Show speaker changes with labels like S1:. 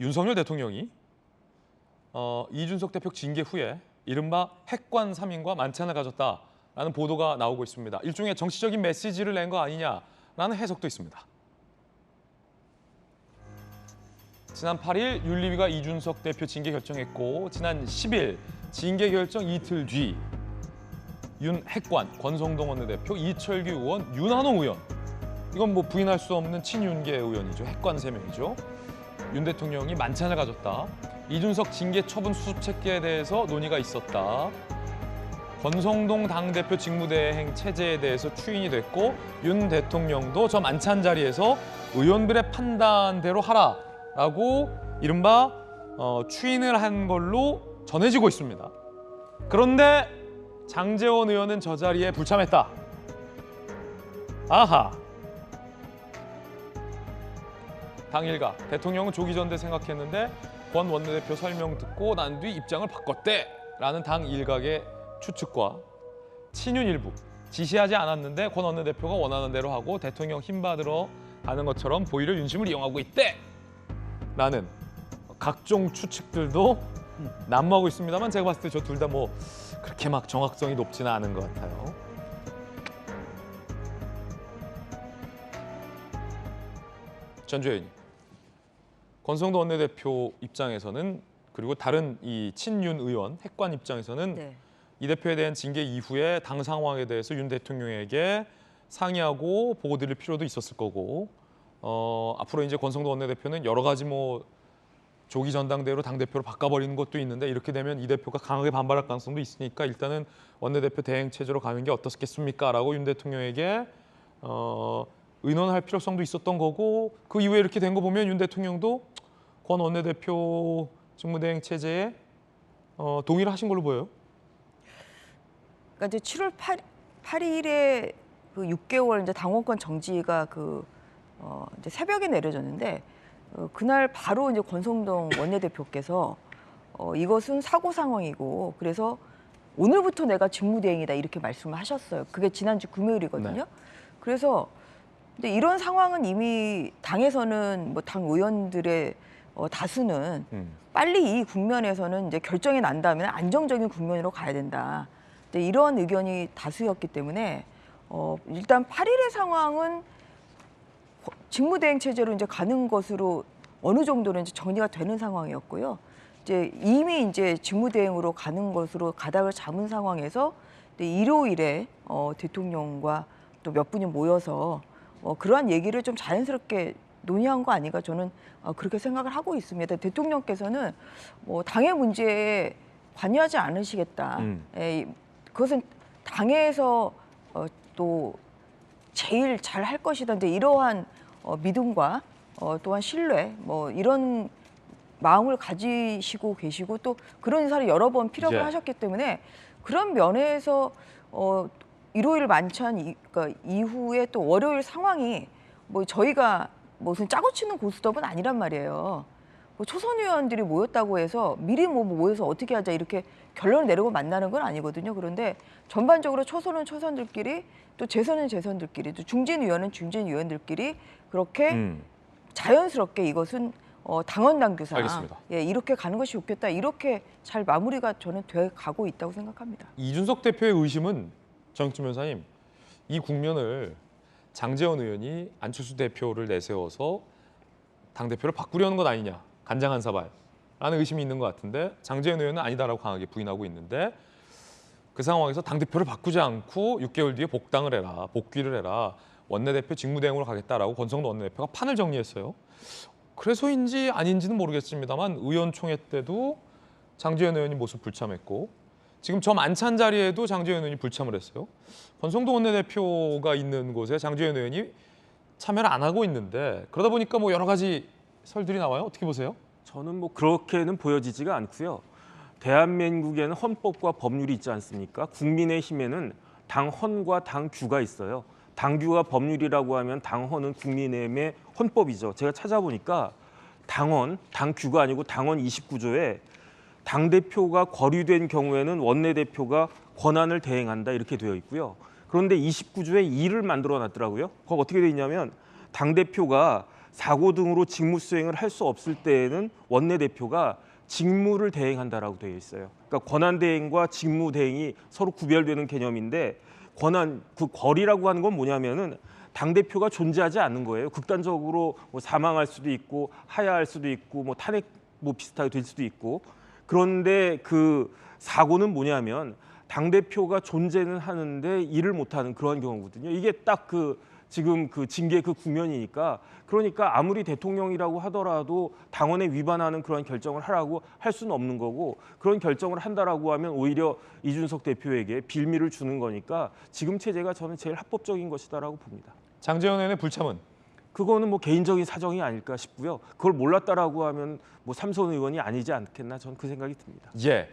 S1: 윤석열 대통령이 이준석 대표 징계 후에 이른바 핵관 3인과 만찬을 가졌다라는 보도가 나오고 있습니다. 일종의 정치적인 메시지를 낸 거 아니냐라는 해석도 있습니다. 지난 8일 윤리위가 이준석 대표 징계 결정했고 지난 10일 징계 결정 이틀 뒤 윤 핵관 권성동 원내대표, 이철규 의원, 윤한홍 의원, 이건 뭐 부인할 수 없는 친윤계 의원이죠. 핵관 3명이죠. 윤 대통령이 만찬을 가졌다. 이준석 징계 처분 수습책에 대해서 논의가 있었다. 권성동 당대표 직무대행 체제에 대해서 추인이 됐고 윤 대통령도 저 만찬 자리에서 의원들의 판단대로 하라라고 이른바 추인을 한 걸로 전해지고 있습니다. 그런데 장제원 의원은 저 자리에 불참했다. 아하. 당일가 대통령은 조기 전대 생각했는데 권 원내대표 설명 듣고 난 뒤 입장을 바꿨대라는 당 일각의 추측과 친윤 일부 지시하지 않았는데 권 원내대표가 원하는 대로 하고 대통령 힘받으러 가는 것처럼 보이를 윤심을 이용하고 있대라는 각종 추측들도 난무하고 있습니다만 제가 봤을 때 저 둘 다 뭐 그렇게 막 정확성이 높지는 않은 것 같아요. 전주현님, 권성동 원내대표 입장에서는 그리고 다른 이 친윤 의원, 핵관 입장에서는 네. 이 대표에 대한 징계 이후에 당 상황에 대해서 윤 대통령에게 상의하고 보고 드릴 필요도 있었을 거고 앞으로 이제 권성동 원내대표는 여러 가지 뭐 조기 전당대회로 당대표로 바꿔버리는 것도 있는데 이렇게 되면 이 대표가 강하게 반발할 가능성도 있으니까 일단은 원내대표 대행 체제로 가는 게 어떻겠습니까? 라고 윤 대통령에게 의논할 필요성도 있었던 거고 그 이후에 이렇게 된 거 보면 윤 대통령도 권 원내대표 직무대행 체제에 동의를 하신 걸로 보여요.
S2: 그러니까 이제 7월 8일에 그 6개월 이제 당원권 정지가 이제 새벽에 내려졌는데 그날 바로 이제 권성동 원내대표께서 이것은 사고 상황이고 그래서 오늘부터 내가 직무대행이다 이렇게 말씀을 하셨어요. 그게 지난주 금요일이거든요. 네. 그래서 근데 이런 상황은 이미 당에서는 뭐 당 의원들의 다수는 빨리 이 국면에서는 이제 결정이 난다면 안정적인 국면으로 가야 된다. 이런 의견이 다수였기 때문에 일단 8일의 상황은 직무대행 체제로 이제 가는 것으로 어느 정도는 이제 정리가 되는 상황이었고요. 이제 이미 이제 직무대행으로 가는 것으로 가닥을 잡은 상황에서 일요일에 대통령과 또 몇 분이 모여서 그러한 얘기를 좀 자연스럽게 논의한 거 아닌가 저는 그렇게 생각을 하고 있습니다. 대통령께서는 뭐 당의 문제에 관여하지 않으시겠다. 그것은 당에서 또 제일 잘 할 것이다. 이제 이러한 믿음과 또한 신뢰 뭐 이런 마음을 가지시고 계시고 또 그런 인사를 여러 번 피력을 하셨기 때문에 그런 면에서 일요일 만찬 그러니까 이후에 또 월요일 상황이 뭐 저희가 무슨 짜고 치는 고스톱은 아니란 말이에요. 뭐 초선 의원들이 모였다고 해서 미리 뭐 모여서 어떻게 하자 이렇게 결론을 내리고 만나는 건 아니거든요. 그런데 전반적으로 초선은 초선들끼리 또 재선은 재선들끼리 또 중진 의원은 중진 의원들끼리 그렇게 자연스럽게 이것은 당원 당규상 이렇게 가는 것이 좋겠다. 이렇게 잘 마무리가 저는 돼 가고 있다고 생각합니다.
S1: 이준석 대표의 의심은 정익준 변호사님, 이 국면을 장제원 의원이 안철수 대표를 내세워서 당대표를 바꾸려는 것 아니냐. 간장한 사발라는 의심이 있는 것 같은데 장제원 의원은 아니다라고 강하게 부인하고 있는데 그 상황에서 당대표를 바꾸지 않고 6개월 뒤에 복당을 해라. 복귀를 해라. 원내대표 직무대행으로 가겠다라고 권성동 원내대표가 판을 정리했어요. 그래서인지 아닌지는 모르겠습니다만 의원총회 때도 장제원 의원이 모습 불참했고 지금 저 만찬 자리에도 장제원 의원이 불참을 했어요. 권성동 원내대표가 있는 곳에 장제원 의원이 참여를 안 하고 있는데 그러다 보니까 뭐 여러 가지 설들이 나와요. 어떻게 보세요?
S3: 저는 뭐 그렇게는 보여지지가 않고요. 대한민국에는 헌법과 법률이 있지 않습니까? 국민의힘에는 당헌과 당규가 있어요. 당규가 법률이라고 하면 당헌은 국민의힘의 헌법이죠. 제가 찾아보니까 당헌, 당규가 아니고 당헌 29조에 당대표가 거류된 경우에는 원내대표가 권한을 대행한다 이렇게 되어 있고요. 그런데 29조에 2를 만들어 놨더라고요. 거기 어떻게 돼 있냐면 당대표가 사고 등으로 직무 수행을 할 수 없을 때에는 원내대표가 직무를 대행한다라고 되어 있어요. 그러니까 권한 대행과 직무 대행이 서로 구별되는 개념인데 권한 그 권리라고 하는 건 뭐냐면은 당 대표가 존재하지 않는 거예요. 극단적으로 뭐 사망할 수도 있고 하야할 수도 있고 뭐 탄핵 뭐 비슷하게 될 수도 있고 그런데 그 사고는 뭐냐면 당 대표가 존재는 하는데 일을 못하는 그런 경우거든요. 이게 딱 그 지금 그 징계 그 국면이니까 그러니까 아무리 대통령이라고 하더라도 당원에 위반하는 그런 결정을 하라고 할 수는 없는 거고 그런 결정을 한다라고 하면 오히려 이준석 대표에게 빌미를 주는 거니까 지금 체제가 저는 제일 합법적인 것이다라고 봅니다.
S1: 장제원 의원의 불참은
S3: 그거는 뭐 개인적인 사정이 아닐까 싶고요. 그걸 몰랐다라고 하면 뭐 삼선 의원이 아니지 않겠나 저는 그 생각이 듭니다.
S1: 예.